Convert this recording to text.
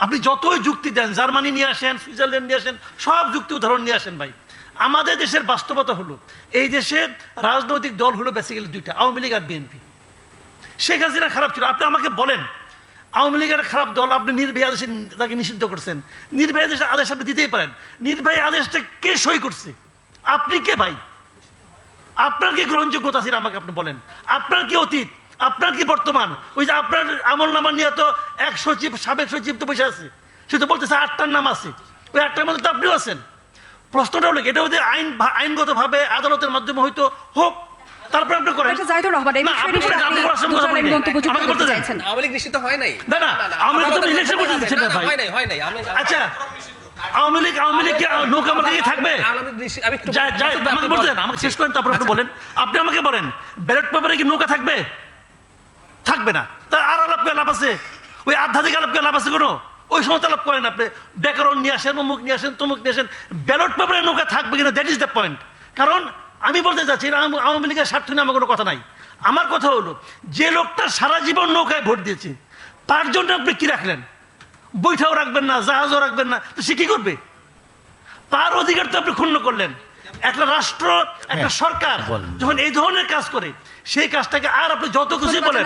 আপনি যতই যুক্তি দেন, জার্মানি নিয়ে আসেন, সুইজারল্যান্ড নিয়ে আসেন, সব যুক্তি উদাহরণ নিয়ে আসেন ভাই, আমাদের দেশের বাস্তবতা হলো এই দেশের রাজনৈতিক দল হলো বেসিক্যালি দুইটা, আওয়ামী লীগ আর বিএনপি। শেখ হাসিনা খারাপ ছিল, আপনি আমাকে বলেন আওয়ামী লীগের খারাপ দল, আপনি নির্বাহী আদেশে তাকে নিষিদ্ধ করছেন, নির্বাহী আদেশের আদেশ আপনি দিতেই পারেন, নির্বাহী আদেশটা কে সই করছে? আপনি কে ভাই? আপনার কি গ্রহণযোগ্যতা ছিল আমাকে আপনি বলেন? আপনার কি অতীত, আপনার কি বর্তমান? ওই যে আপনার আমল নামা নিয়ে তো এক সচিব, সাবেক সচিব তো বসে আছে, সে তো বলতেছে 8টার নাম আছে, ওই 8টার মধ্যে তো আপনিও আছেন। প্রশ্নটা হলো এটা যদি আইনগত ভাবে আদালতের মাধ্যমে হয়তো হোক, তারপর আপনি করেন। জাহিদুর রহমান, এই বিষয়ে মন্তব্য করতে চাইছেন? আওয়ামী লীগ নিষিদ্ধ হয় নাই। না না, আওয়ামী লীগ তো ইলেকশন করতে দিচ্ছে না ভাই। হয় নাই। আচ্ছা, আওয়ামী লীগ কি নৌকা মার্কা থাকবে? আমাকে বলতে দেন, আমাকে শেষ করেন, তারপর আপনি বলেন। আপনি আমাকে বলেন ব্যালট পেপারে কি নৌকা থাকবে? থাকবে না। তা আর আলাপ লাভ আছে? ওই আধ্যাত্মিক আলাপ লাভ আছে কোনো? ওই সময় আলাপ করেন আপনি, ব্যাকরণ নিয়ে আসেন, অমুক নিয়ে আসেন, তমুক নিয়ে আসেন, ব্যালট পেপারে নৌকা থাকবে কিনা, দ্যাট ইজ দ্য পয়েন্ট। কারণ আমি বলতে চাচ্ছি আওয়ামী লীগের স্বার্থ নিয়ে আমার কোনো কথা নাই। আমার কথা হলো যে লোকটা সারা জীবন নৌকায় ভোট দিয়েছে, তার জন্য আপনি কি রাখলেন? বৈঠাও রাখবেন না, জাহাজও রাখবেন না, তো সে কি করবে? তার অধিকার তো আপনি ক্ষুণ্ণ করলেন। একটা রাষ্ট্র, একটা সরকার যখন এই ধরনের কাজ করে, সেই কাজটাকে আর আপনি যত খুশি বলেন